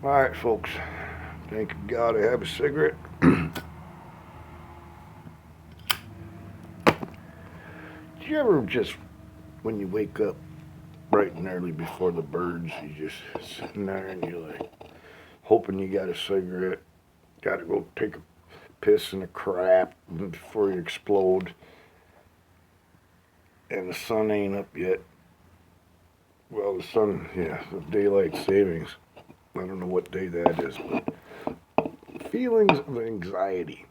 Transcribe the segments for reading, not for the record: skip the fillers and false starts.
Alright, folks. Thank God I have a cigarette. Do you ever just, when you wake up bright and early before the birds, you just sitting there and you're like, hoping you got a cigarette, gotta go take a piss and a crap before you explode, and the sun ain't up yet. Well, the sun, yeah, the daylight savings. I don't know what day that is, but feelings of anxiety.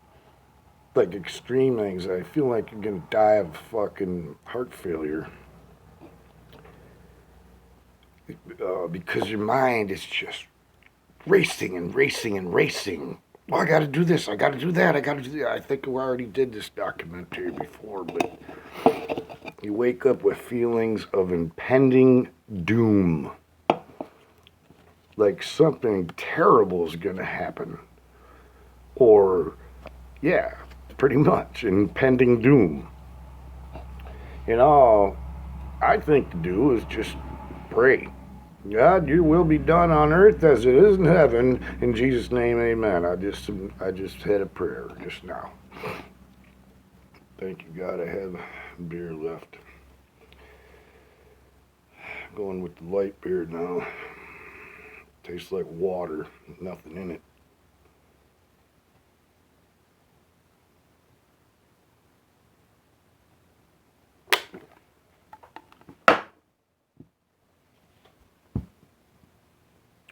Like extreme anxiety. I feel like you're gonna die of fucking heart failure. Because your mind is just racing and racing and racing. Well, I gotta do this, I gotta do that, I gotta do that. I think we already did this documentary before, but you wake up with feelings of impending doom. Like something terrible is gonna happen. Or, yeah, pretty much, impending doom. And all I think to do is just pray. God, your will be done on earth as it is in heaven. In Jesus' name, amen. I just had a prayer just now. Thank you, God. I have beer left. Going with the light beer now. Tastes like water, nothing in it.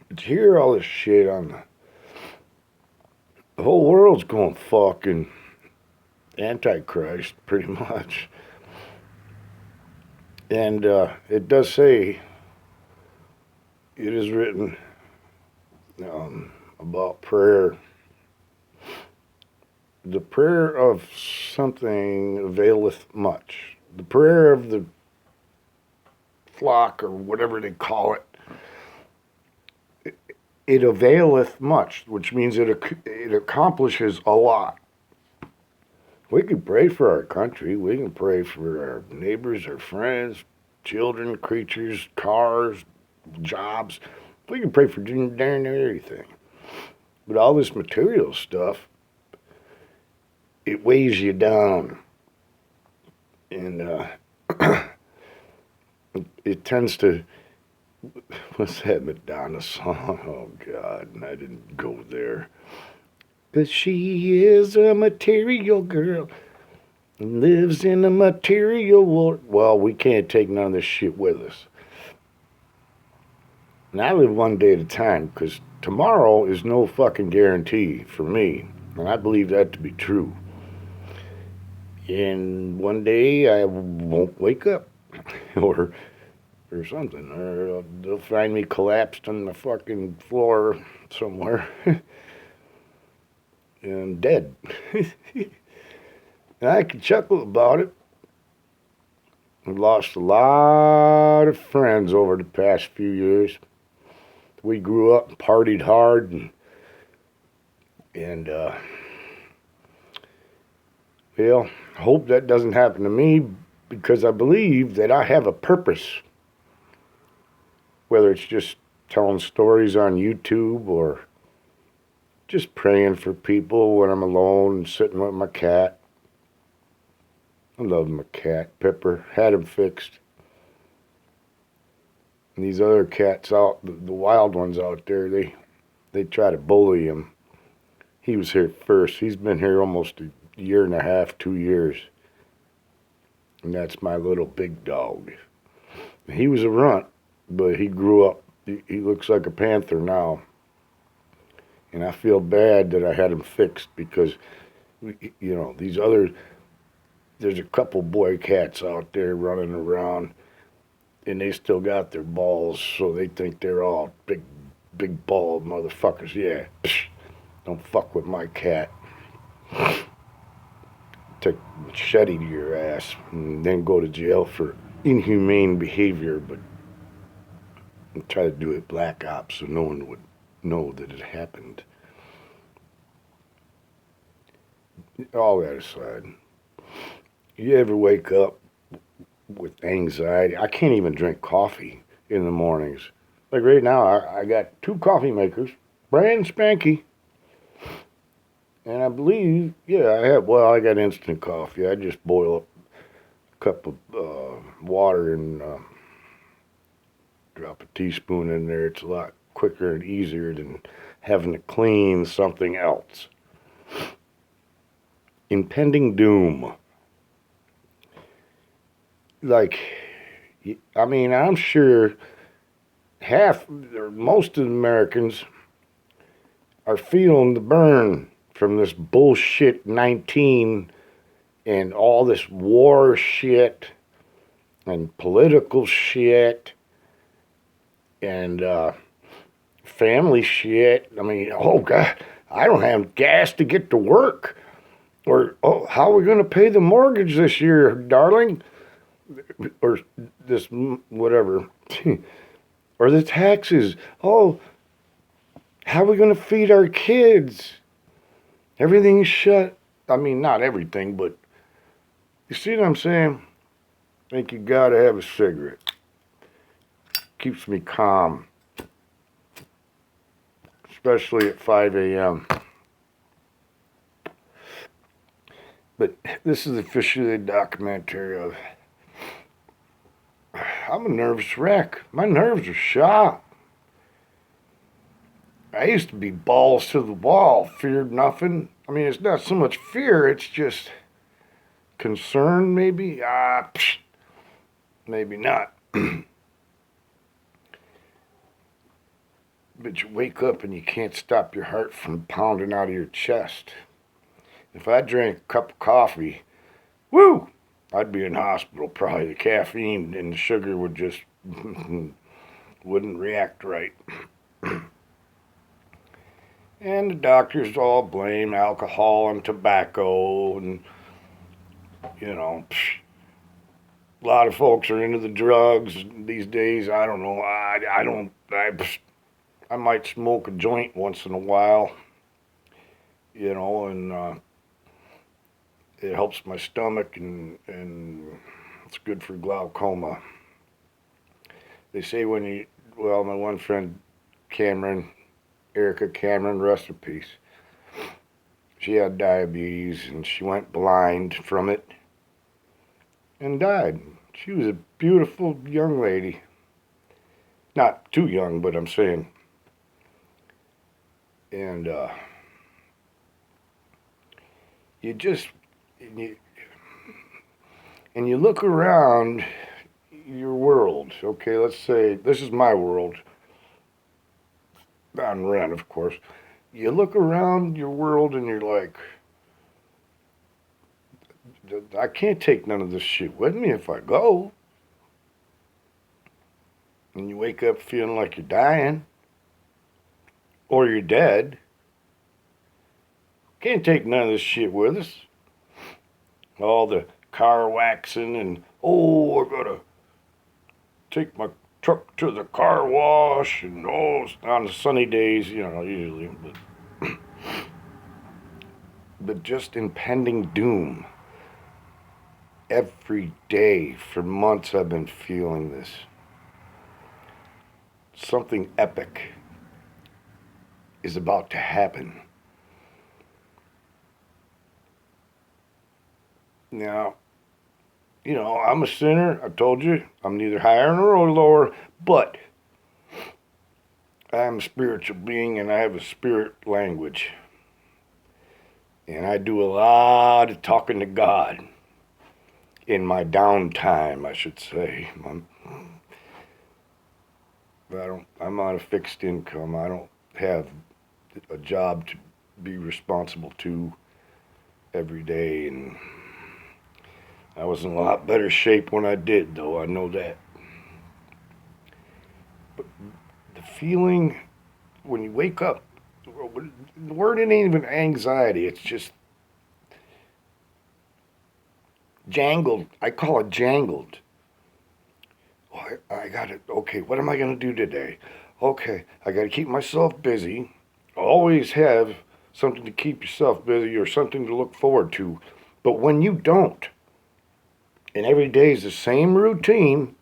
But you hear all this shit on the whole world's going fucking Antichrist, pretty much. And it does say, it is written about prayer. The prayer of something availeth much. The prayer of the flock, or whatever they call it, it availeth much, which means it accomplishes a lot. We can pray for our country. We can pray for our neighbors, our friends, children, creatures, cars, jobs. We can pray for darn everything. But all this material stuff, it weighs you down. And it tends to, what's that Madonna song? Oh, God, I didn't go there. 'Cause she is a material girl and lives in a material world. Well, we can't take none of this shit with us. And I live one day at a time, because tomorrow is no fucking guarantee for me. And I believe that to be true. And one day I won't wake up. or something. Or they'll find me collapsed on the fucking floor somewhere. And dead. And I can chuckle about it. I've lost a lot of friends over the past few years. We grew up and partied hard, and well, I hope that doesn't happen to me, because I believe that I have a purpose. Whether it's just telling stories on YouTube or just praying for people when I'm alone and sitting with my cat. I love my cat, Pepper. Had him fixed. And these other cats out, the wild ones out there, they try to bully him. He was here first. He's been here almost a year and a half, 2 years. And that's my little big dog. He was a runt, but he grew up. He looks like a panther now. And I feel bad that I had him fixed, because, you know, there's a couple boy cats out there running around, and they still got their balls, so they think they're all big bald motherfuckers. Yeah, psh, don't fuck with my cat. Take machete to your ass, and then go to jail for inhumane behavior, but try to do it black ops so no one would know that it happened. All that aside, you ever wake up with anxiety? I can't even drink coffee in the mornings. Like right now, I got 2 coffee makers, brand spanky. And I believe, yeah, I got instant coffee. I just boil up a cup of water and drop a teaspoon in there. It's a lot quicker and easier than having to clean something else. Impending doom. Like, I mean, I'm sure half or most of the Americans are feeling the burn from this bullshit 19 and all this war shit and political shit and family shit. I mean, oh God, I don't have gas to get to work. Or, oh, how are we going to pay the mortgage this year, darling? Or this, whatever. Or the taxes. Oh, how are we going to feed our kids? Everything's shut. I mean, not everything, but you see what I'm saying? I think you gotta have a cigarette. Keeps me calm. Especially at 5 a.m. But this is officially a documentary of I'm a nervous wreck. My nerves are shot. I used to be balls to the wall, feared nothing. I mean, it's not so much fear, it's just concern, maybe. Maybe not. But you wake up and you can't stop your heart from pounding out of your chest. If I drank a cup of coffee, woo, I'd be in hospital probably. The caffeine and the sugar would just wouldn't react right. And the doctors all blame alcohol and tobacco and, you know, a lot of folks are into the drugs these days. I don't know. I might smoke a joint once in a while, you know, and it helps my stomach and it's good for glaucoma. They say well, my one friend, Erica Cameron, rest in peace. She had diabetes and she went blind from it and died. She was a beautiful young lady. Not too young, but I'm saying. And you look around your world. Okay, let's say this is my world. On rent, of course. You look around your world and you're like, I can't take none of this shit with me if I go. And you wake up feeling like you're dying. Or you're dead. Can't take none of this shit with us. All the car waxing and, oh, I gotta take my truck to the car wash and, oh, on the sunny days, you know, usually. But just impending doom. Every day for months I've been feeling this. Something epic is about to happen. Now, you know, I'm a sinner. I told you, I'm neither higher nor lower, but I'm a spiritual being and I have a spirit language. And I do a lot of talking to God in my downtime, I should say. I'm on a fixed income. I don't have a job to be responsible to every day, and I was in a lot better shape when I did, though, I know that. But the feeling when you wake up, the word ain't even anxiety, it's just jangled. I call it jangled. Oh, I got it. Okay, what am I going to do today? Okay, I got to keep myself busy. Always have something to keep yourself busy or something to look forward to. But when you don't, and every day is the same routine,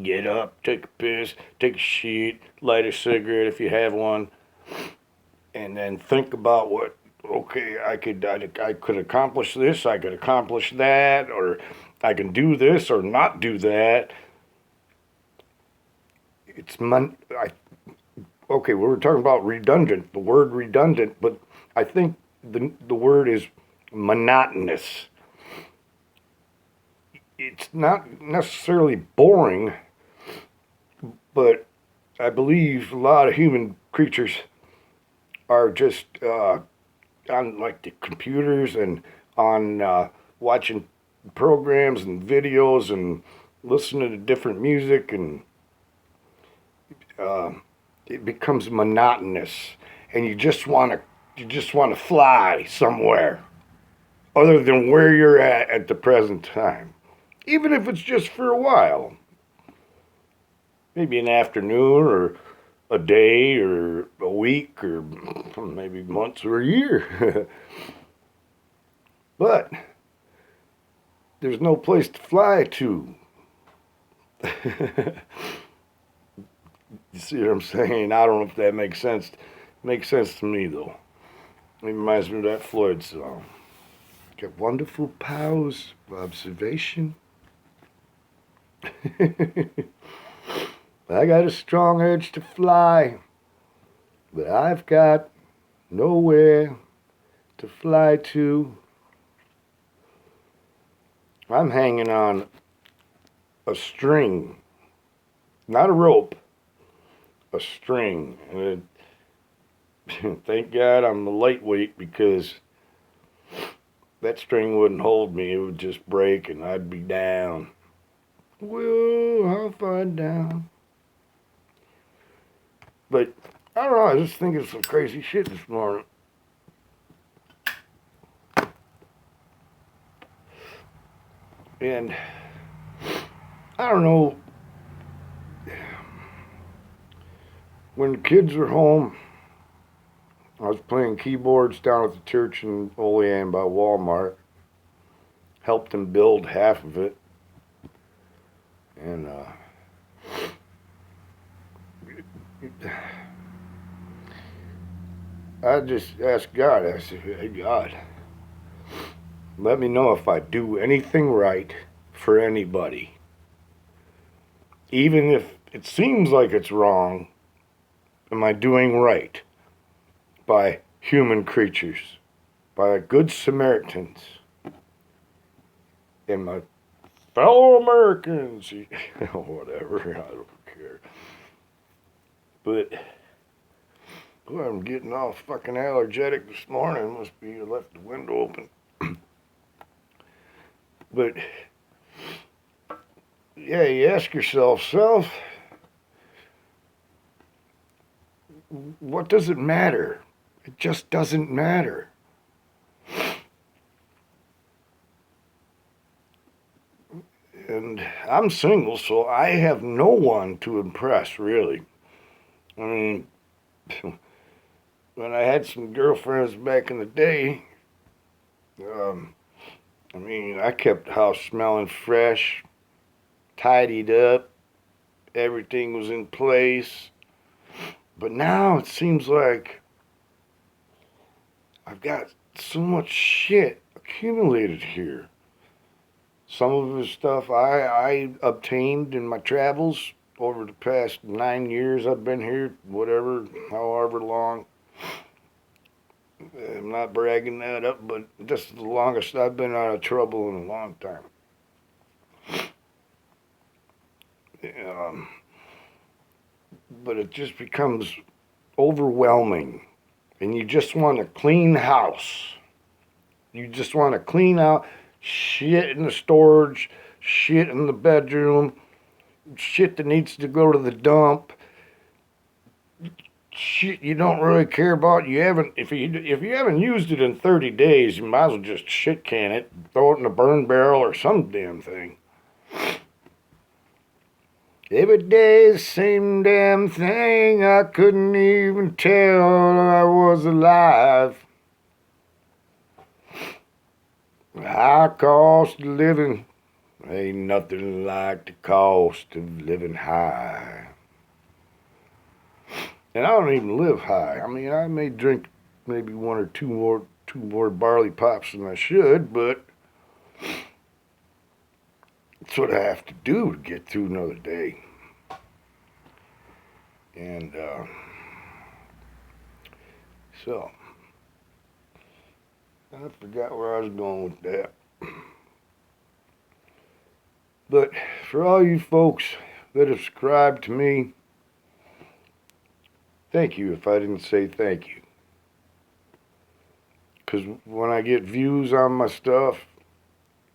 get up, take a piss, take a shit, light a cigarette if you have one, and then think about what, okay, I could accomplish this, I could accomplish that, or I can do this or not do that. Okay, we were talking about redundant, the word redundant, but I think the word is monotonous. It's not necessarily boring, but I believe a lot of human creatures are just on like the computers and on watching programs and videos and listening to different music, and uh, it becomes monotonous, and you just want to fly somewhere other than where you're at the present time, even if it's just for a while, maybe an afternoon or a day or a week or maybe months or a year. But there's no place to fly to. You see what I'm saying? I don't know if that makes sense. Makes sense to me though. It reminds me of that Floyd song. Got wonderful powers of observation. I got a strong urge to fly, but I've got nowhere to fly to. I'm hanging on a string, not a rope, a string. And thank God I'm a lightweight, because that string wouldn't hold me. It would just break and I'd be down. Whoa, how far down? But I don't know, I just think it's some crazy shit this morning. And I don't know, when the kids were home, I was playing keyboards down at the church in Olean by Walmart. Helped them build half of it. And I just asked God, I said, hey God, let me know if I do anything right for anybody. Even if it seems like it's wrong, am I doing right by human creatures, by good Samaritans, and my fellow Americans? Whatever, I don't care. But boy, I'm getting all fucking allergic this morning. Must be I left the window open. But yeah, you ask yourself, what does it matter? It just doesn't matter. And I'm single, so I have no one to impress, really. I mean, when I had some girlfriends back in the day, I kept the house smelling fresh, tidied up, everything was in place. But now it seems like I've got so much shit accumulated here. Some of the stuff I obtained in my travels over the past 9 years I've been here, whatever, however long. I'm not bragging that up, but this is the longest I've been out of trouble in a long time. But it just becomes overwhelming, and you just want a clean house. You just want to clean out shit in the storage, shit in the bedroom, shit that needs to go to the dump, shit you don't really care about. If you haven't used it in 30 days, you might as well just shit can it, throw it in a burn barrel or some damn thing. Every day the same damn thing. I couldn't even tell I was alive. High cost of living ain't nothing like the cost of living high. And I don't even live high. I mean, I may drink maybe one or two more barley pops than I should, but it's what I have to do to get through another day. And so, I forgot where I was going with that. But for all you folks that have subscribed to me, thank you if I didn't say thank you. Because when I get views on my stuff,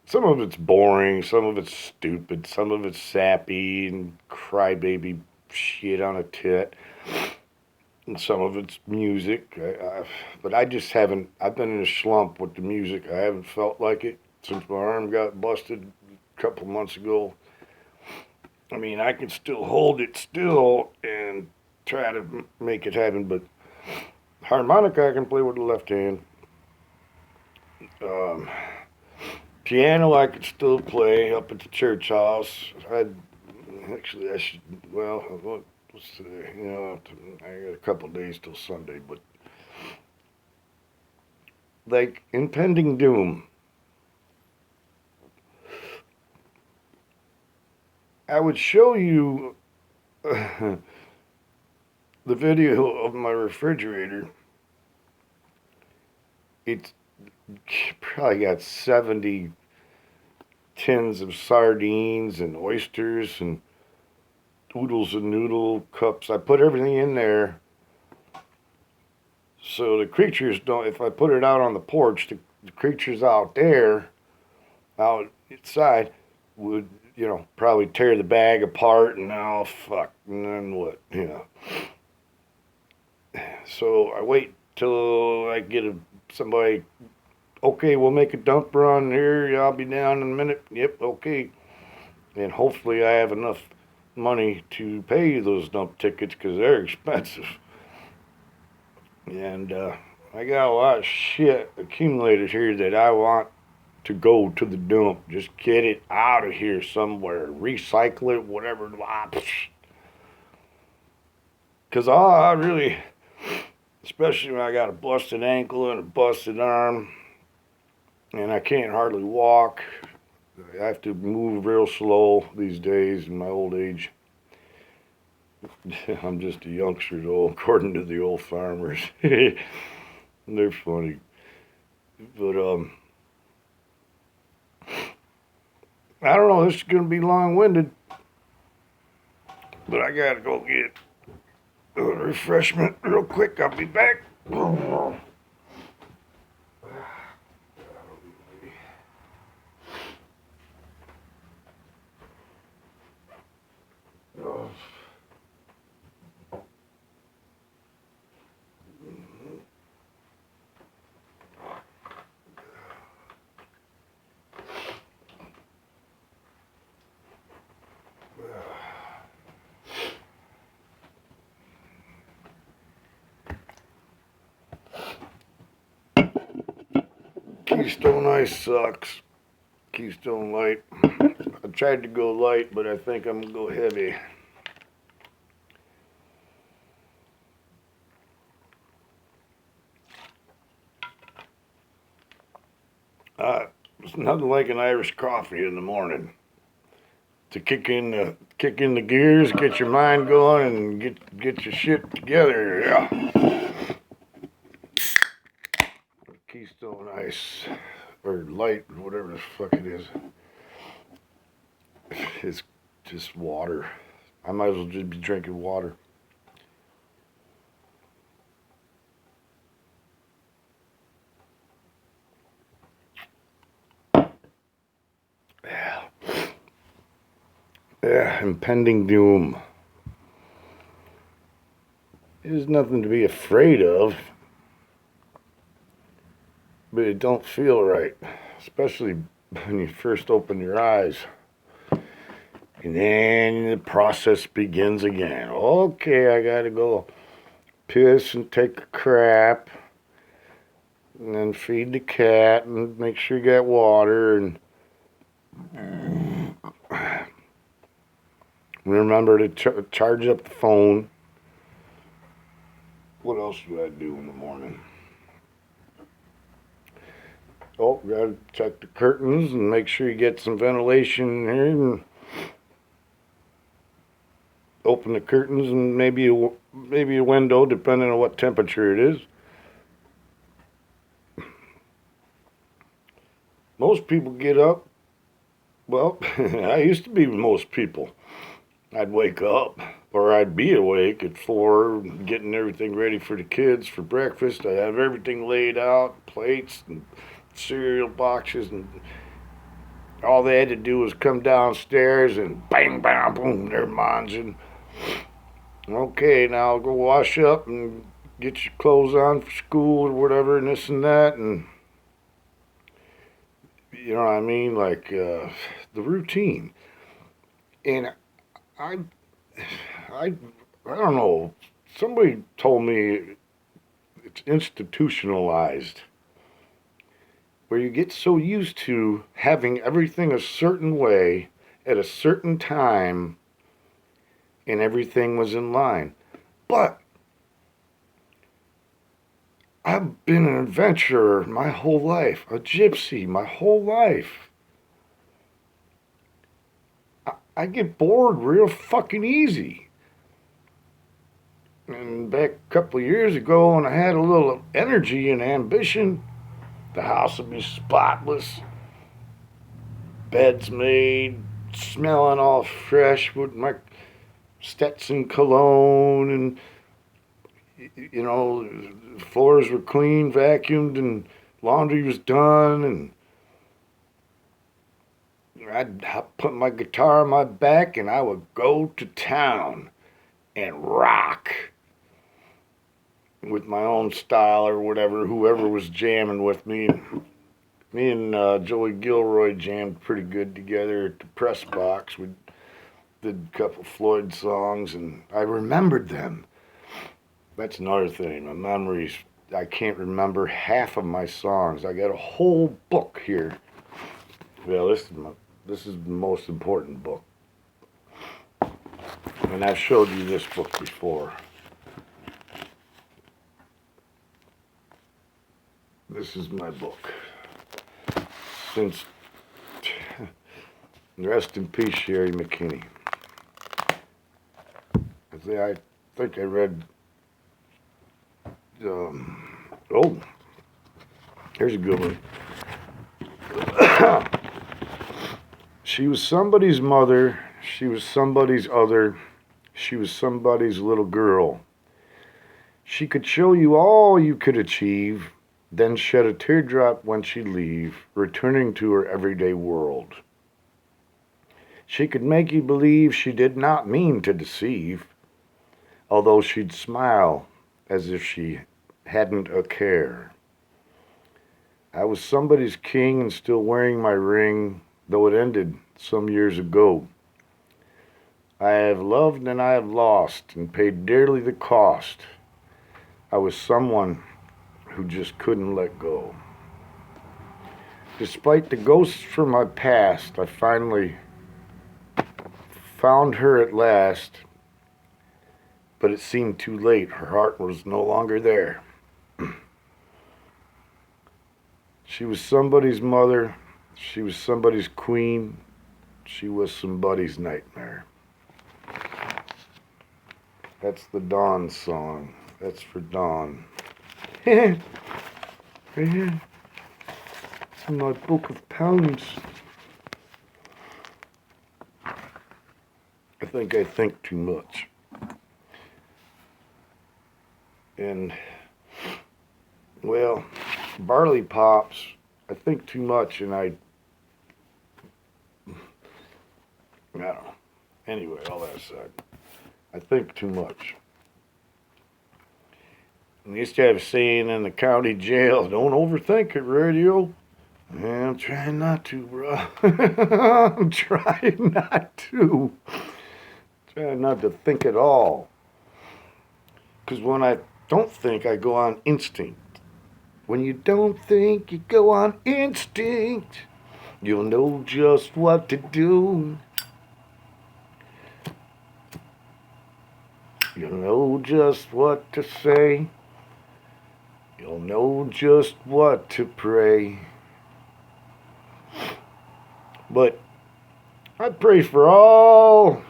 some of it's boring, some of it's stupid, some of it's sappy and crybaby shit on a tit, and some of it's music. But I just haven't, I've been in a slump with the music. I haven't felt like it since my arm got busted a couple months ago. I mean, I can still hold it still and try to make it happen, but harmonica I can play with the left hand. Um, Piano I could still play up at the church house. I should, well, what's today? You know, I got a couple days till Sunday, but like Impending Doom, I would show you the video of my refrigerator. It's probably got 70 tins of sardines and oysters and oodles and noodle cups. I put everything in there so the creatures don't, if I put it out on the porch, the creatures out there, out inside, would, you know, probably tear the bag apart and oh fuck, and then what, you know. So I wait till I get somebody, okay, we'll make a dump run here, I'll be down in a minute, yep, okay. And hopefully I have enough money to pay those dump tickets because they're expensive. And I got a lot of shit accumulated here that I want to go to the dump. Just get it out of here somewhere. Recycle it, whatever. Because all I really, especially when I got a busted ankle and a busted arm, and I can't hardly walk. I have to move real slow these days in my old age. I'm just a youngster, though, according to the old farmers. They're funny. But, I don't know, this is going to be long-winded. But I got to go get a refreshment real quick. I'll be back. Oh. Keystone Ice sucks. Keystone Light. I tried to go light, but I think I'm going to go heavy. It's nothing like an Irish coffee in the morning to kick in the gears, get your mind going, and get your shit together. Yeah. Keystone Ice or Light, whatever the fuck it is. It's just water. I might as well just be drinking water. Yeah, Impending Doom. There's nothing to be afraid of, but it don't feel right, especially when you first open your eyes. And then the process begins again. Okay, I gotta go piss and take a crap, and then feed the cat and make sure you got water and remember to charge up the phone. What else do I do in the morning? Oh, gotta check the curtains and make sure you get some ventilation in here, and open the curtains and maybe a window, depending on what temperature it is. Most people get up. Well, I used to be most people. I'd wake up, or I'd be awake at 4, getting everything ready for the kids for breakfast. I'd have everything laid out, plates and cereal boxes, and all they had to do was come downstairs and bang, bang, boom, they're munching. Okay, now I'll go wash up and get your clothes on for school or whatever, and this and that, and you know what I mean, like the routine. And I, I, I don't know. Somebody told me it's institutionalized, where you get so used to having everything a certain way at a certain time, and everything was in line. But I've been an adventurer my whole life, a gypsy my whole life. I get bored real fucking easy. And back a couple of years ago, when I had a little energy and ambition, the house would be spotless, beds made, smelling all fresh with my Stetson cologne, and you know, floors were clean, vacuumed, and laundry was done, and I'd put my guitar on my back and I would go to town and rock with my own style or whatever, whoever was jamming with me. Me and Joey Gilroy jammed pretty good together at the press box. We did a couple Floyd songs, and I remembered them. That's another thing. My memories, I can't remember half of my songs. I got a whole book here. Well, this is the most important book. And I've showed you this book before. This is my book. Since, rest in peace, Sherry McKinney. I think I read, oh, here's a good one. She was somebody's mother, she was somebody's other, she was somebody's little girl. She could show you all you could achieve, then shed a teardrop when she'd leave, returning to her everyday world. She could make you believe she did not mean to deceive, although she'd smile as if she hadn't a care. I was somebody's king and still wearing my ring, though it ended some years ago. I have loved and I have lost and paid dearly the cost. I was someone who just couldn't let go. Despite the ghosts from my past, I finally found her at last, but it seemed too late. Her heart was no longer there. She was somebody's mother. She was somebody's queen. She was somebody's nightmare. That's the Dawn song. That's for Dawn. Right here. It's in my book of poems. I think too much. And, well, barley pops, I think too much, and I don't know. Anyway, all that aside, I think too much. And they used to have a saying in the county jail, don't overthink it, radio. Yeah, I'm trying not to, bro. I'm trying not to. Trying not to think at all. Because when I don't think, I go on instinct. When you don't think, you go on instinct. You'll know just what to do. You'll know just what to say. You'll know just what to pray. But I pray for all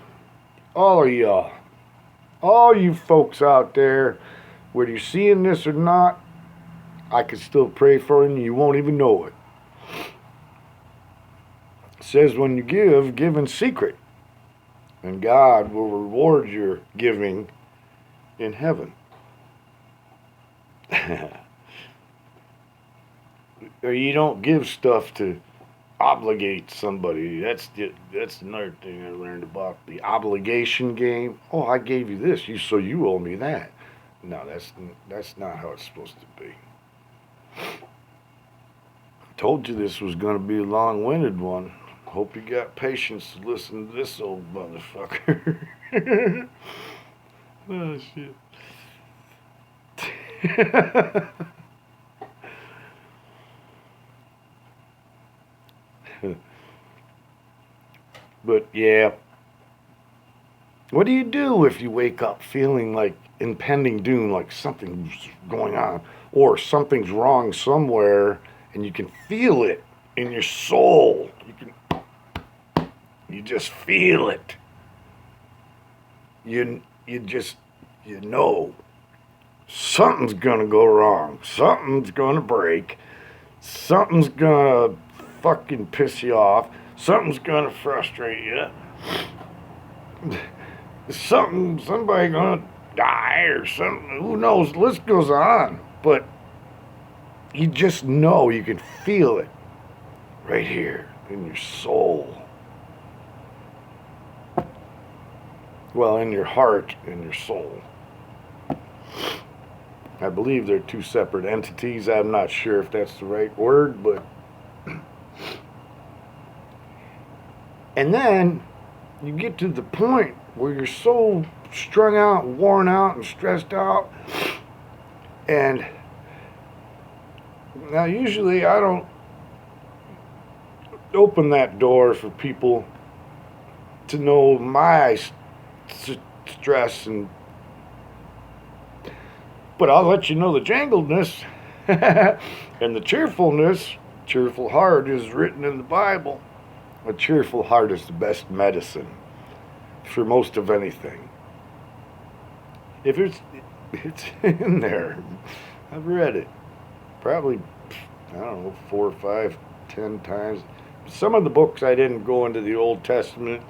of y'all. All you folks out there, whether you're seeing this or not, I can still pray for you and you won't even know it. It says when you give in secret. And God will reward your giving in heaven. Or you don't give stuff to obligate somebody. That's another thing I learned about the obligation game. Oh, I gave you this, so you owe me that. No, that's not how it's supposed to be. Told you this was going to be a long-winded one. Hope you got patience to listen to this old motherfucker. Oh shit. But yeah, what do you do if you wake up feeling like impending doom, like something's going on, or something's wrong somewhere, and you can feel it in your soul? You just feel it. You know something's gonna go wrong. Something's gonna break. Something's gonna fucking piss you off. Something's gonna frustrate you. Somebody gonna die or something. Who knows? The list goes on. But you just know, you can feel it right here in your soul. Well, in your heart and your soul. I believe they're two separate entities. I'm not sure if that's the right word, but... And then you get to the point where you're so strung out, worn out, and stressed out. And now usually I don't open that door for people to know my stress, but I'll let you know the jangledness and the cheerfulness. Cheerful heart is written in the Bible. A cheerful heart is the best medicine for most of anything. If it's in there. I've read it probably, I don't know, 4 or 5, 10 times. Some of the books I didn't go into the Old Testament.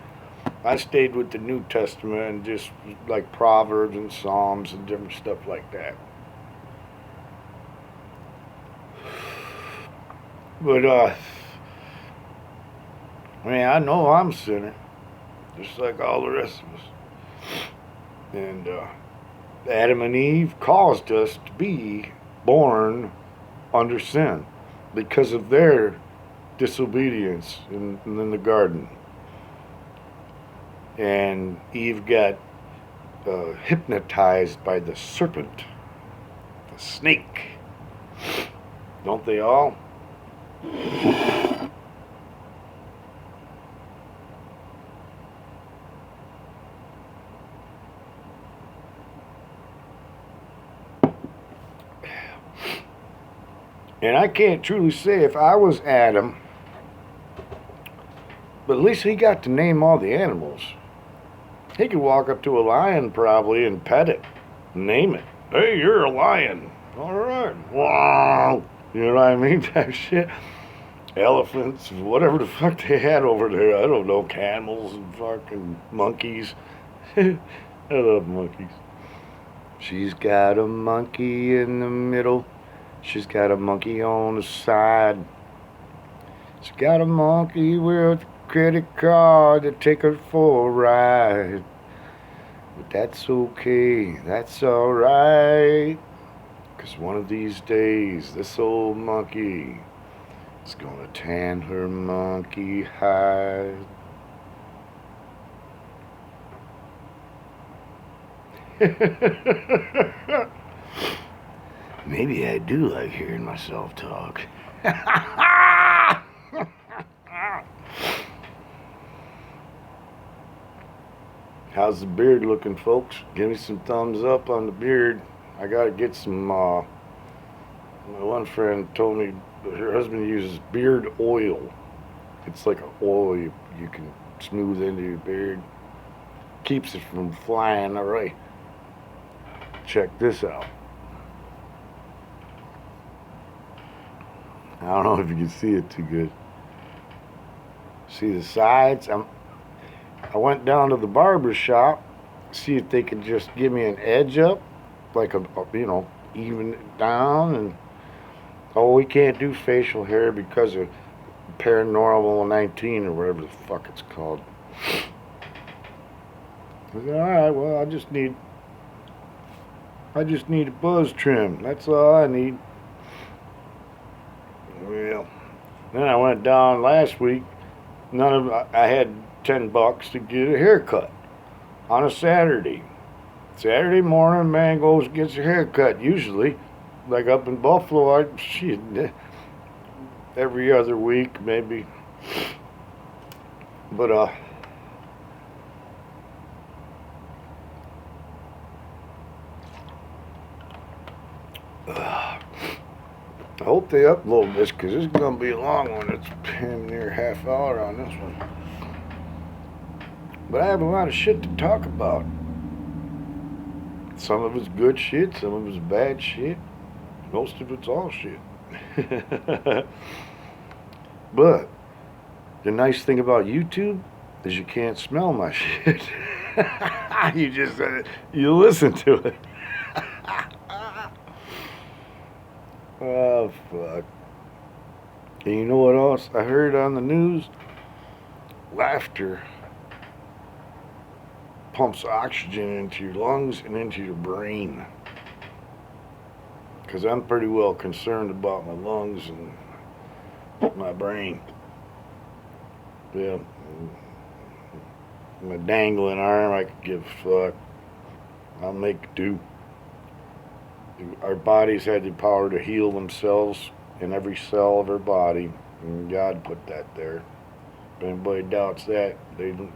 I stayed with the New Testament and just like Proverbs and Psalms and different stuff like that. But I mean, I know I'm a sinner, just like all the rest of us. And Adam and Eve caused us to be born under sin because of their disobedience in the garden. And Eve got hypnotized by the serpent, the snake. Don't they all? And I can't truly say if I was Adam, but at least he got to name all the animals. He could walk up to a lion probably and pet it, name it. Hey, you're a lion. All right. Wow. You know what I mean? Type shit. Elephants, whatever the fuck they had over there. I don't know. Camels and fucking monkeys. I love monkeys. She's got a monkey in the middle. She's got a monkey on the side. She's got a monkey with a credit card to take her for a ride. But that's okay, that's alright. 'Cause one of these days, this old monkey is gonna tan her monkey hide. Maybe I do like hearing myself talk. How's the beard looking, folks? Give me some thumbs up on the beard. I gotta get some My one friend told me her husband uses beard oil. It's like an oil you can smooth into your beard. Keeps it from flying away. Check this out. I don't know if you can see it too good. See the sides? I went down to the barber shop, see if they could just give me an edge up, like even it down. And oh, we can't do facial hair because of paranormal 19 or whatever the fuck it's called. I said, all right, well, I just need a buzz trim. That's all I need. Well, then I went down last week. I had $10 to get a haircut on a Saturday. Saturday morning, man goes gets a haircut. Usually, like up in Buffalo, every other week maybe. But I hope they upload this because this is gonna be a long one. It's damn near half hour on this one. But I have a lot of shit to talk about. Some of it's good shit, some of it's bad shit. Most of it's all shit. But the nice thing about YouTube is you can't smell my shit. You just you listen to it. Oh fuck. And you know what else I heard on the news? Laughter pumps oxygen into your lungs and into your brain. Because I'm pretty well concerned about my lungs and my brain. Yeah. My dangling arm, I could give a fuck. I'll make do. Our bodies had the power to heal themselves in every cell of our body. And God put that there. If anybody doubts that, they don't,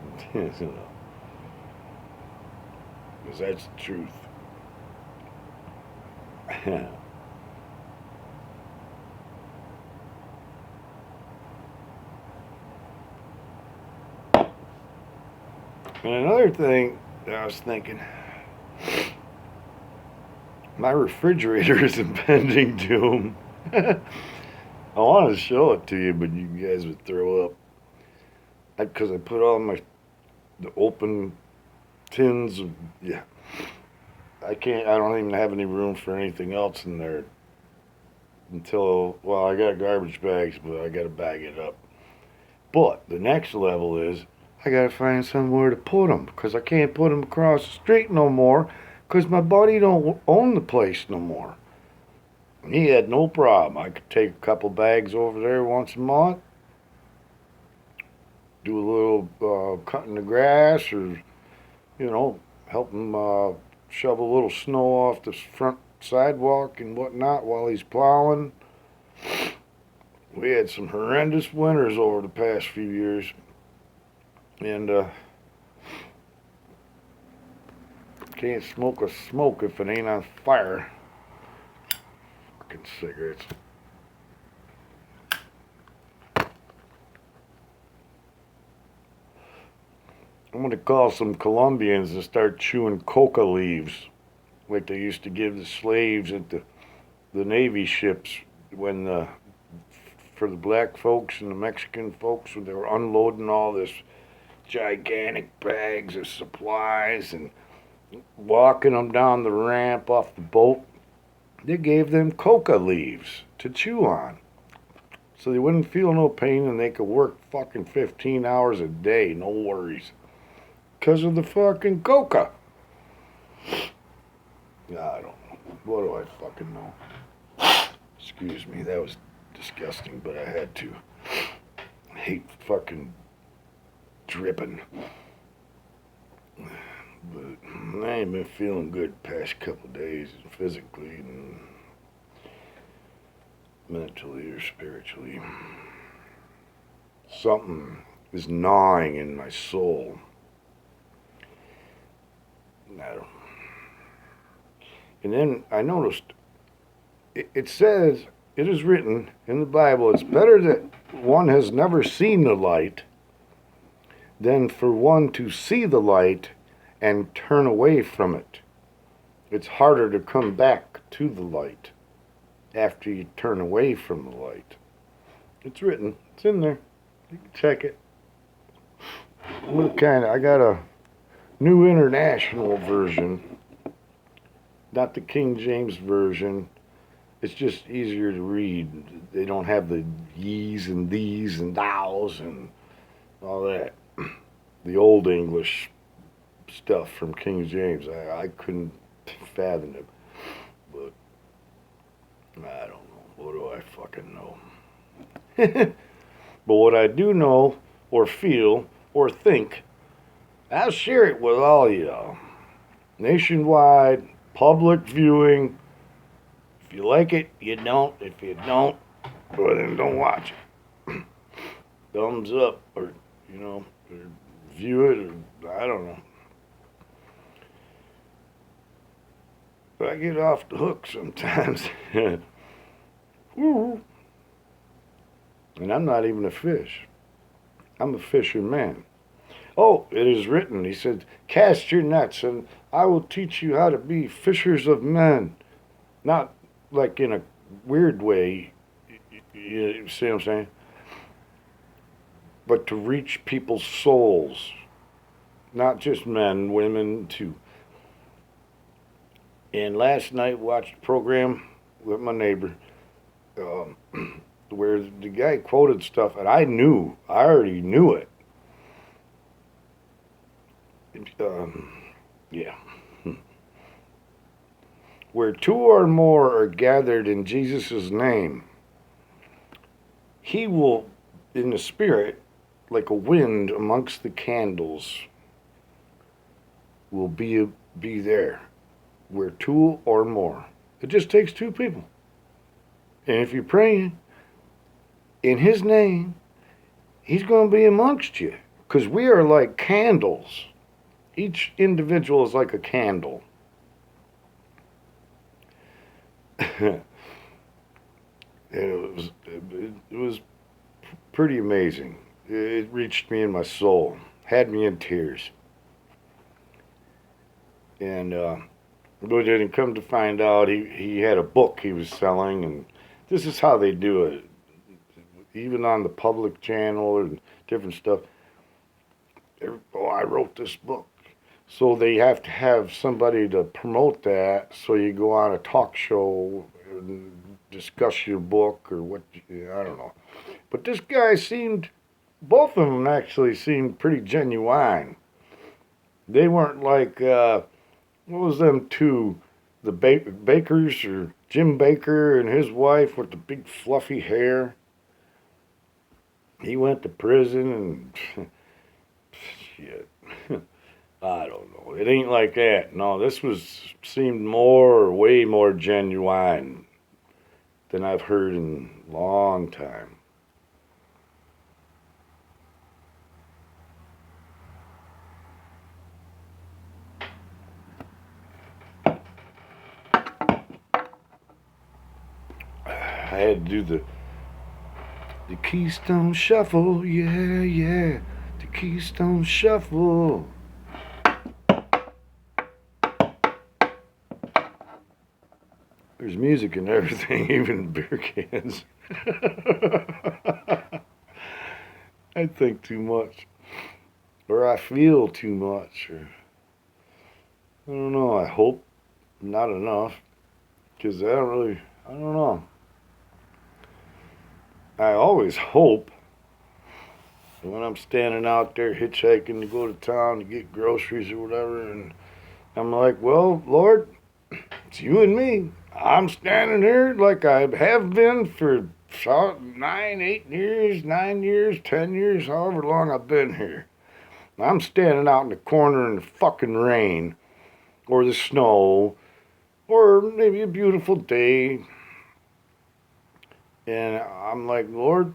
because that's the truth. And another thing that I was thinking, my refrigerator is impending doom. I wanted to show it to you, but you guys would throw up. Because I put all the open tins of, yeah. I don't even have any room for anything else in there until, well, I got garbage bags, but I got to bag it up. But the next level is I got to find somewhere to put them because I can't put them across the street no more because my buddy don't own the place no more. And he had no problem. I could take a couple bags over there once a month, do a little cutting the grass or, help him shovel a little snow off the front sidewalk and whatnot while he's plowing. We had some horrendous winters over the past few years. And can't smoke a smoke if it ain't on fire. Fucking cigarettes. I'm gonna call some Colombians and start chewing coca leaves like they used to give the slaves at the Navy ships when for the black folks and the Mexican folks when they were unloading all this gigantic bags of supplies and walking them down the ramp off the boat. They gave them coca leaves to chew on so they wouldn't feel no pain and they could work fucking 15 hours a day, no worries. Because of the fucking coca. I don't know. What do I fucking know? Excuse me, that was disgusting, but I had to. I hate fucking dripping. But I ain't been feeling good the past couple of days, physically and mentally or spiritually. Something is gnawing in my soul. I don't. And then I noticed it says, it is written in the Bible, it's better that one has never seen the light than for one to see the light and turn away from it. It's harder to come back to the light after you turn away from the light. It's written. It's in there. You can check it. I got a New International Version, not the King James Version. It's just easier to read. They don't have the ye's and these and thous and all that. The old English stuff from King James, I couldn't fathom it. But I don't know. What do I fucking know? But what I do know, or feel, or think, I'll share it with all y'all. Nationwide, public viewing. If you like it, you don't. If you don't, well then don't watch it. Thumbs up, or, or view it, or I don't know. But I get off the hook sometimes. Woo. And I'm not even a fish. I'm a fisherman. Oh, it is written, he said, cast your nets and I will teach you how to be fishers of men. Not like in a weird way, you see what I'm saying? But to reach people's souls. Not just men, women too. And last night watched a program with my neighbor where the guy quoted stuff and I already knew it. Yeah. Where two or more are gathered in Jesus' name, he will, in the spirit, like a wind amongst the candles, will be there. Where two or more. It just takes two people. And if you're praying in his name, he's going to be amongst you. Because we are like candles. Each individual is like a candle. And it was pretty amazing. It reached me in my soul. Had me in tears. And but then come to find out he had a book he was selling, and this is how they do it. Even on the public channel and different stuff. Oh, I wrote this book. So they have to have somebody to promote that. So you go on a talk show and discuss your book or what, I don't know. But this guy both of them actually seemed pretty genuine. They weren't like, what was them two? The Bakers, or Jim Baker and his wife with the big fluffy hair. He went to prison and shit. I don't know. It ain't like that. No, this seemed way more genuine than I've heard in a long time. I had to do the Keystone Shuffle, yeah, the Keystone Shuffle. There's music in everything, even beer cans. I think too much, or I feel too much, or I don't know. I hope not enough, because I don't know. I always hope when I'm standing out there hitchhiking to go to town to get groceries or whatever, and I'm like, well, Lord, it's you and me. I'm standing here like I have been for 8 years, 9 years, 10 years, however long I've been here. I'm standing out in the corner in the fucking rain, or the snow, or maybe a beautiful day. And I'm like, Lord,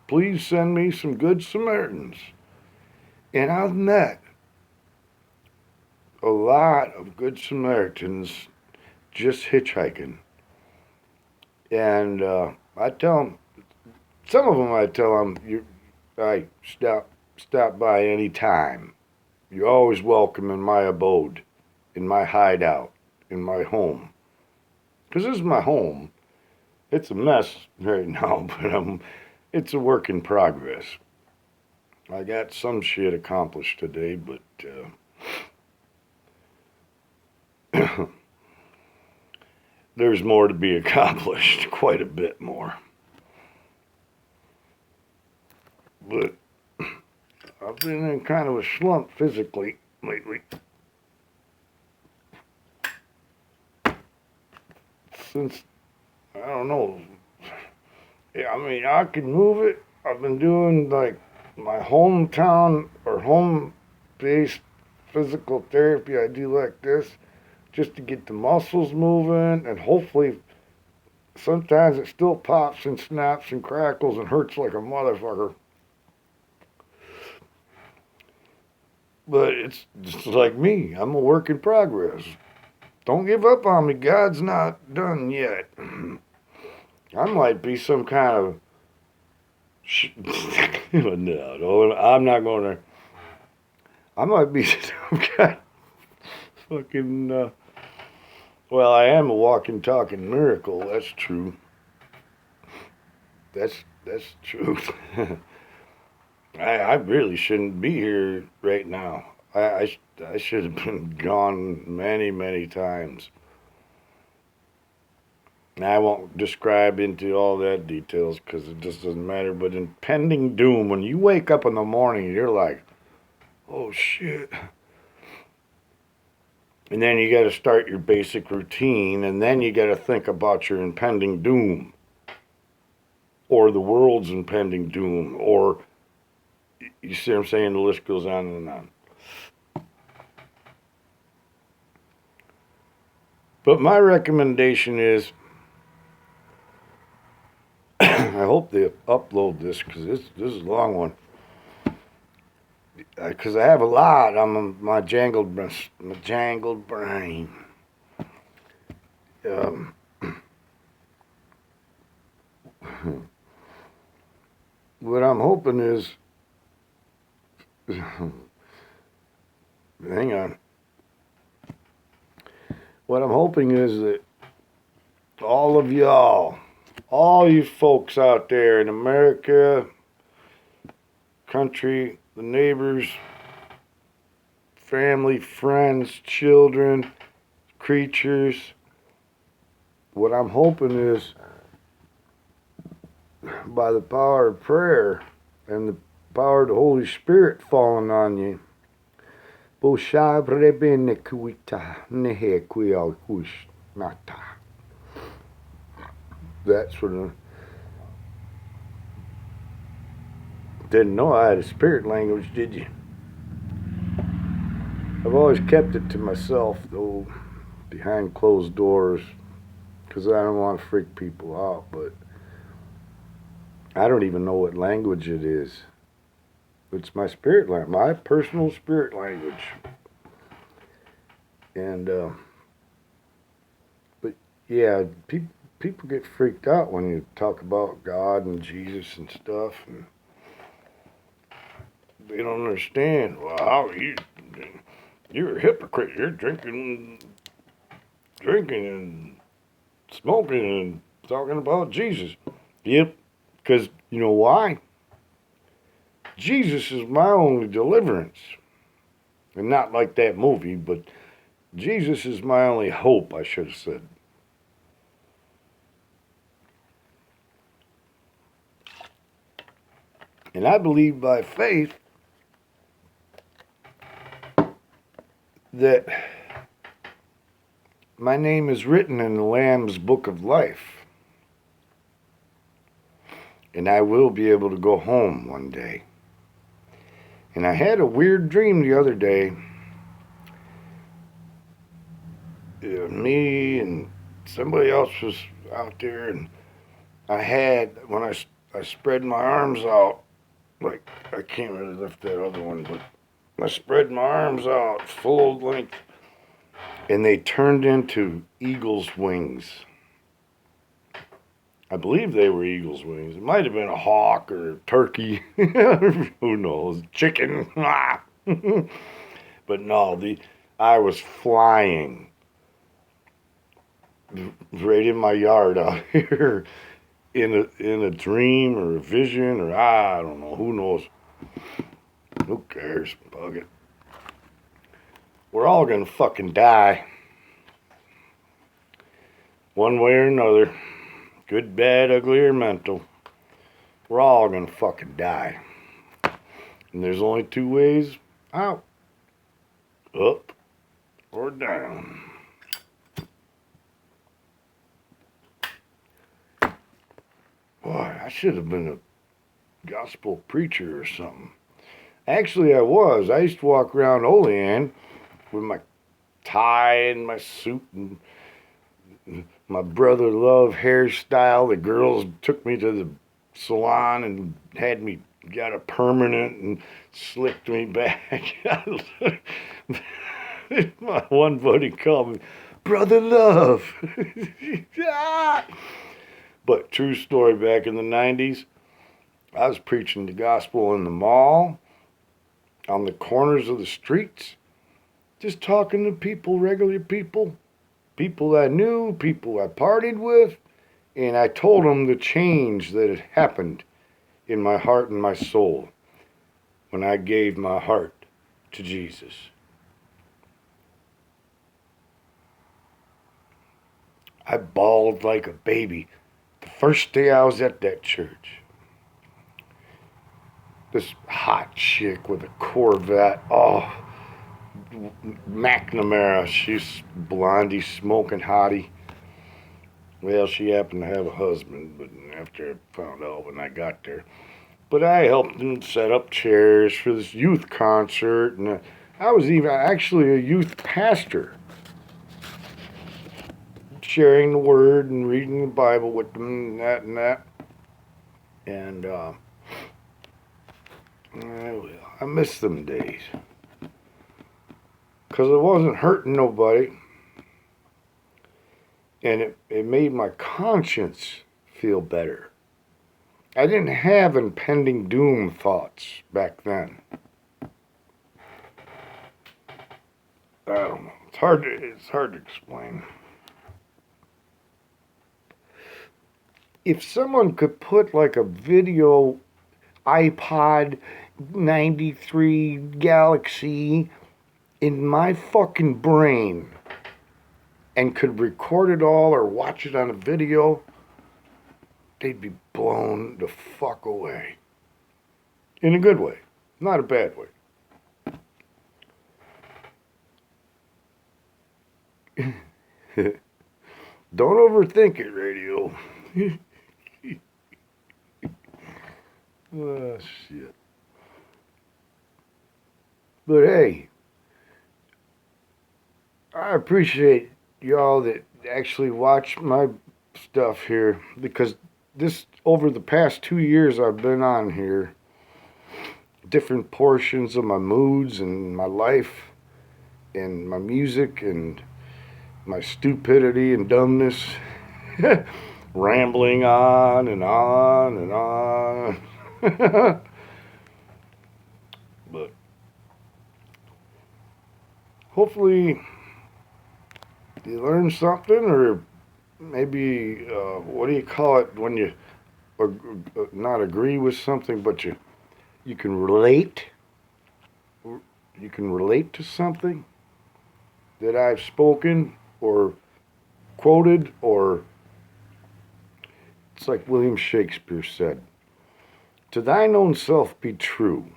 please send me some good Samaritans. And I've met a lot of good Samaritans just hitchhiking. And I tell them, some of them I tell them, I stop by any time. You're always welcome in my abode, in my hideout, in my home. Because this is my home. It's a mess right now, but it's a work in progress. I got some shit accomplished today, but there's more to be accomplished, quite a bit more. But I've been in kind of a slump physically lately. Since, I don't know, yeah, I mean, I can move it. I've been doing like my hometown or home based physical therapy. I do like this just to get the muscles moving, and hopefully sometimes it still pops and snaps and crackles and hurts like a motherfucker. But it's just like me. I'm a work in progress. Don't give up on me. God's not done yet. I might be some kind of. No, I'm not going to. I might be some kind of fucking. Well, I am a walking, talking miracle. That's true. That's true. I really shouldn't be here right now. I should have been gone many, many times. I won't describe into all that details because it just doesn't matter. But impending doom, when you wake up in the morning, you're like, oh shit. And then you got to start your basic routine, and then you got to think about your impending doom, or the world's impending doom, or you see what I'm saying? The list goes on and on. But my recommendation is I hope they upload this because this is a long one. Because I have a lot on my jangled brain. What I'm hoping is, hang on. What I'm hoping is that all of y'all, all you folks out there in America, country, the neighbors, family, friends, children, creatures, what I'm hoping is by the power of prayer and the power of the Holy Spirit falling on you, that's what I didn't know I had a spirit language, did you? I've always kept it to myself, though, behind closed doors, because I don't want to freak people out, but I don't even know what language it is. It's my spirit language, my personal spirit language. And, but yeah, people get freaked out when you talk about God and Jesus and stuff, and they don't understand. Well, how you're a hypocrite. You're drinking and smoking and talking about Jesus. Yep, because you know why? Jesus is my only deliverance. And not like that movie, but Jesus is my only hope, I should have said. And I believe by faith that my name is written in the Lamb's Book of Life. And I will be able to go home one day. And I had a weird dream the other day. Me and somebody else was out there, and when I spread my arms out, like, I can't really lift that other one, but I spread my arms out full length, and they turned into eagle's wings. I believe they were eagle's wings. It might have been a hawk or a turkey. Who knows? Chicken. But no, I was flying right in my yard out here in a dream or a vision or I don't know. Who knows? Who cares? Bug it. We're all gonna fucking die. One way or another. Good, bad, ugly, or mental. We're all gonna fucking die. And there's only two ways out. Up or down. Boy, I should have been a gospel preacher or something. Actually, I was. I used to walk around Olean with my tie and my suit and my brother love hairstyle. The girls took me to the salon and had me got a permanent and slicked me back. My one buddy called me Brother Love. But true story, back in the 90s, I was preaching the gospel in the mall, on the corners of the streets, just talking to people, regular people, people I knew, people I partied with, and I told them the change that had happened in my heart and my soul when I gave my heart to Jesus. I bawled like a baby the first day I was at that church. This hot chick with a Corvette, oh, McNamara, she's blondie, smoking hottie. Well, she happened to have a husband, but after I found out when I got there. But I helped them set up chairs for this youth concert, and I was even actually a youth pastor, sharing the word and reading the Bible with them, and that and that. And I miss them days. Because I wasn't hurting nobody. And it made my conscience feel better. I didn't have impending doom thoughts back then. I don't know. It's hard to explain. If someone could put like a video iPod 93 Galaxy in my fucking brain and could record it all or watch it on a video, they'd be blown the fuck away. In a good way, not a bad way. Don't overthink it, radio. Oh, shit. But hey, I appreciate y'all that actually watch my stuff here because this over the past 2 years I've been on here, different portions of my moods and my life and my music and my stupidity and dumbness, rambling on and on and on. But hopefully you learn something, or maybe what do you call it when you not agree with something, but you can relate. You can relate to something that I've spoken or quoted, or it's like William Shakespeare said, "To thine own self be true.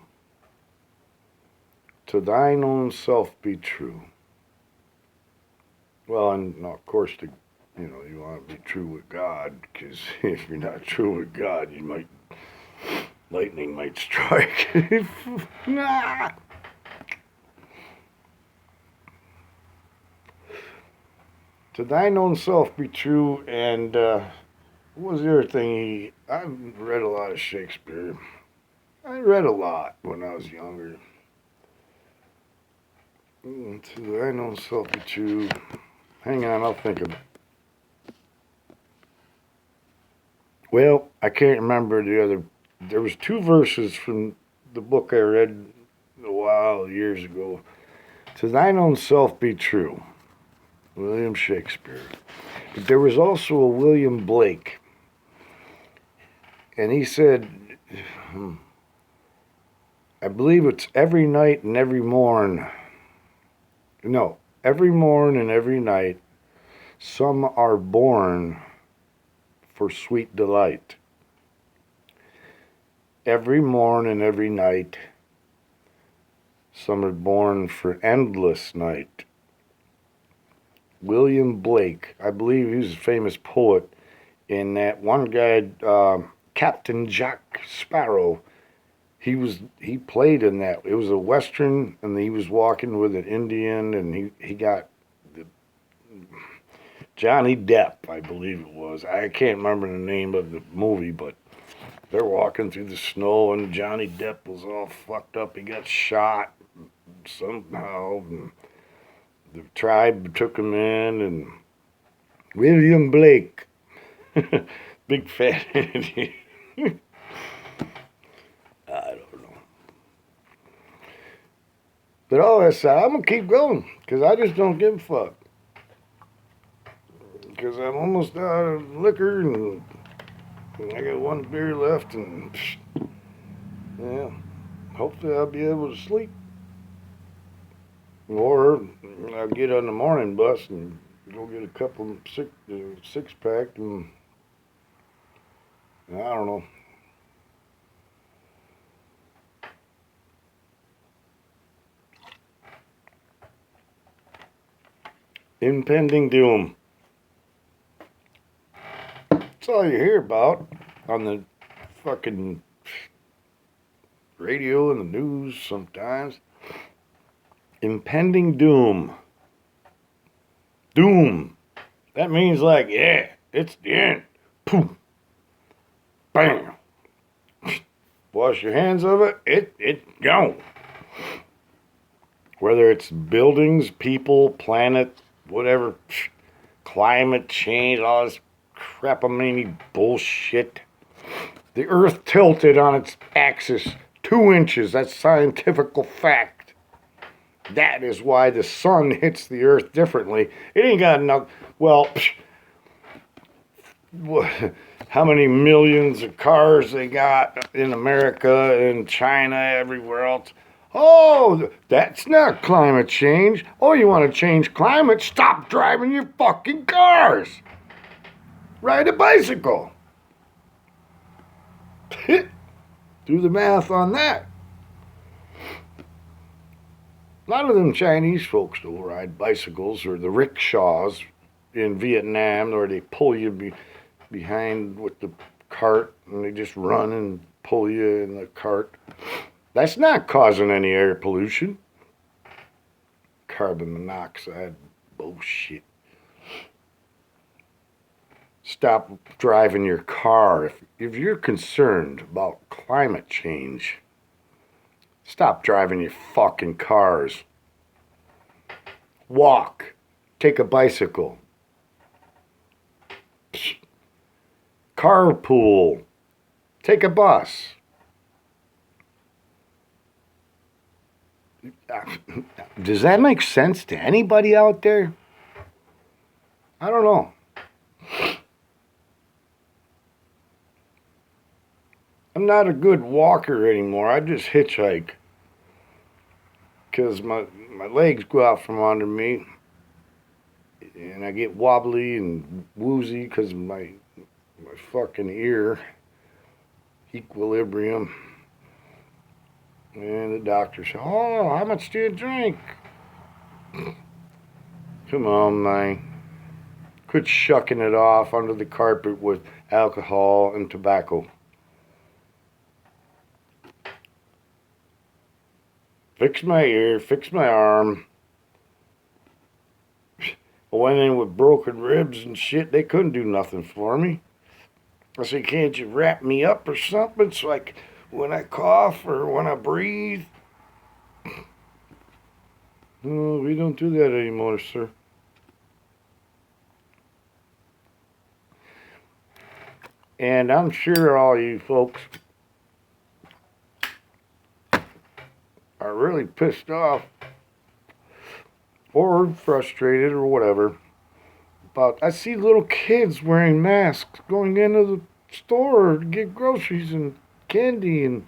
To thine own self be true." Well, and of course, you want to be true with God, because if you're not true with God, lightning might strike. Nah. To thine own self be true, and what was the other thing? I've read a lot of Shakespeare. I read a lot when I was younger. To thine own self be true. Hang on, I'll think of it. Well, I can't remember the other. There was two verses from the book I read a while years ago. It says, "Thine own self be true," William Shakespeare. But there was also a William Blake, and he said, I believe it's every night and every morn. No, every morn and every night, some are born for sweet delight. Every morn and every night, some are born for endless night. William Blake, I believe he was a famous poet, and that one guy, Captain Jack Sparrow, he played in that. It was a western, and he was walking with an Indian, and he got Johnny Depp, I believe it was. I can't remember the name of the movie, but they're walking through the snow, and Johnny Depp was all fucked up. He got shot somehow. And the tribe took him in, and William Blake, big fat Indian. I don't know. But all that said, I'm gonna keep going because I just don't give a fuck. Because I'm almost out of liquor, and I got one beer left, and yeah, hopefully I'll be able to sleep. Or I'll get on the morning bus and go get a couple six pack, and I don't know. Impending doom. That's all you hear about on the fucking radio and the news sometimes. Impending doom. Doom. That means like, yeah, it's the end. Poof. Bam. Wash your hands of it, it's gone. Whether it's buildings, people, planet, whatever, climate change, all this crapamini bullshit. The earth tilted on its axis 2 inches. That's scientific fact. That is why the sun hits the earth differently. It ain't got enough. Well, how many millions of cars they got in America, in China, everywhere else? Oh, that's not climate change. Oh, you want to change climate? Stop driving your fucking cars. Ride a bicycle. Do the math on that. A lot of them Chinese folks will ride bicycles, or the rickshaws in Vietnam, where they pull you behind with the cart, and they just run and pull you in the cart. That's not causing any air pollution. Carbon monoxide bullshit. Stop driving your car. If you're concerned about climate change, stop driving your fucking cars. Walk. Take a bicycle. Carpool. Take a bus. Does that make sense to anybody out there? I don't know. I'm not a good walker anymore. I just hitchhike. Because my legs go out from under me. And I get wobbly and woozy because of my fucking ear equilibrium. And the doctor said, "Oh, how much do you drink?" Come on, man. Quit shucking it off under the carpet with alcohol and tobacco. Fix my ear, fix my arm. I went in with broken ribs and shit. They couldn't do nothing for me. I said, "Can't you wrap me up or something so like when I cough or when I breathe?" "No, we don't do that anymore, sir." And I'm sure all you folks are really pissed off or frustrated or whatever about. I see little kids wearing masks going into the store to get groceries and candy and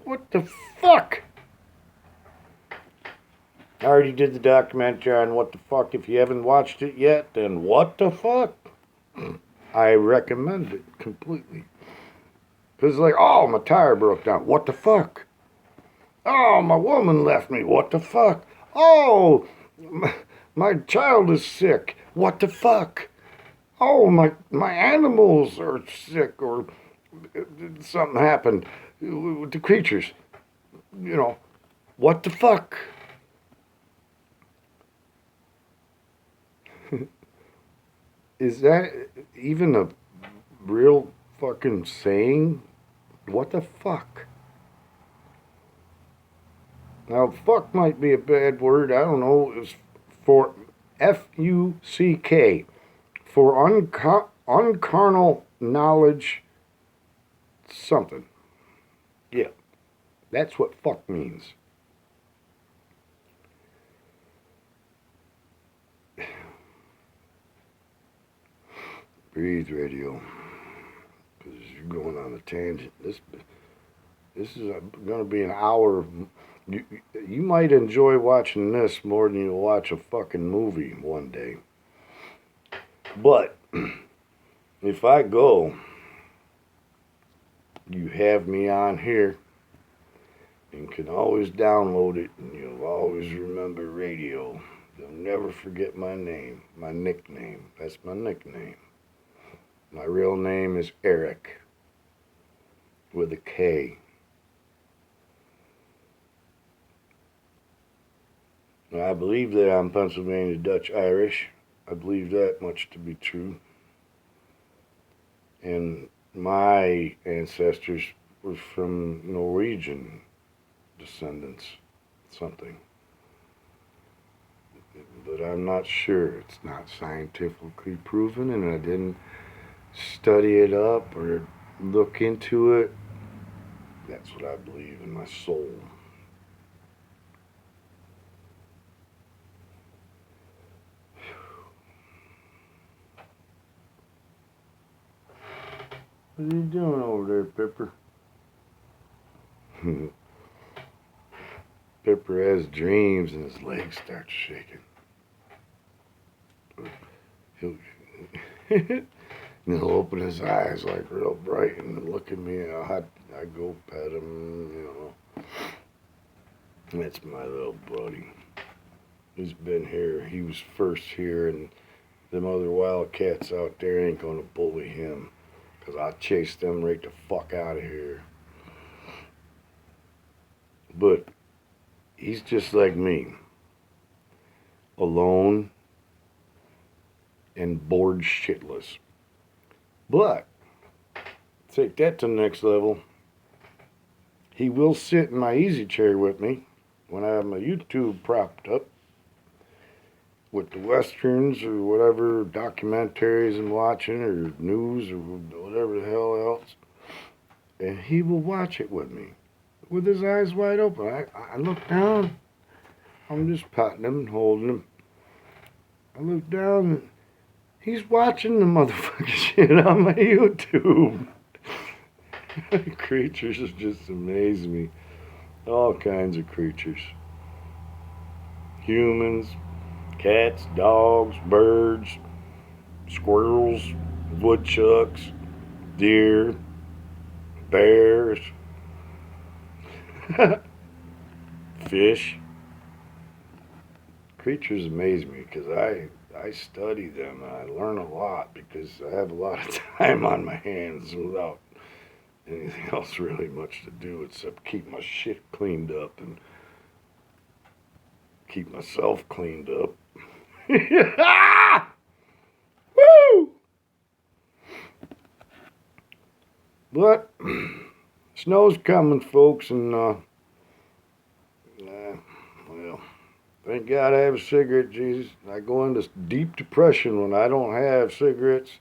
what the fuck? I already did the documentary on What the Fuck. If you haven't watched it yet, then what the fuck? I recommend it completely. Because, like, oh, my tire broke down. What the fuck? Oh, my woman left me. What the fuck? Oh, my child is sick. What the fuck? Oh, my animals are sick or something happened with the creatures. You know, what the fuck? Is that even a real fucking saying? What the fuck? Now, fuck might be a bad word. I don't know. It's for Fuck. For uncarnal knowledge something. Yeah, that's what fuck means. Breathe radio. Because you're going on a tangent. This is going to be an hour. You might enjoy watching this more than you'll watch a fucking movie one day. But if I go, you have me on here and can always download it and you'll always remember radio. You'll never forget my name, my nickname. That's my nickname. My real name is Eric with a K. Now, I believe that I'm Pennsylvania Dutch Irish. I believe that much to be true. And my ancestors were from Norwegian descendants, something. But I'm not sure. It's not scientifically proven, and I didn't study it up or look into it. That's what I believe in my soul. What are you doing over there, Pepper? Pepper has dreams and his legs start shaking. He'll open his eyes like real bright and look at me. I go pet him, you know. That's my little buddy. He's been here. He was first here, and them other wildcats out there ain't gonna bully him. Because I chased them right the fuck out of here. But he's just like me. Alone and bored shitless. But, take that to the next level. He will sit in my easy chair with me when I have my YouTube propped up with the westerns or whatever documentaries I'm watching or news or whatever the hell else. And he will watch it with me with his eyes wide open. I look down. I'm just patting him and holding him. I look down and he's watching the motherfucking shit on my YouTube. Creatures just amaze me. All kinds of creatures. Humans, cats, dogs, birds, squirrels, woodchucks, deer, bears, fish. Creatures amaze me because I study them and I learn a lot because I have a lot of time on my hands without anything else really much to do except keep my shit cleaned up and keep myself cleaned up. Woo! But snow's coming, folks, and well, thank God I have a cigarette, Jesus. I go into deep depression when I don't have cigarettes.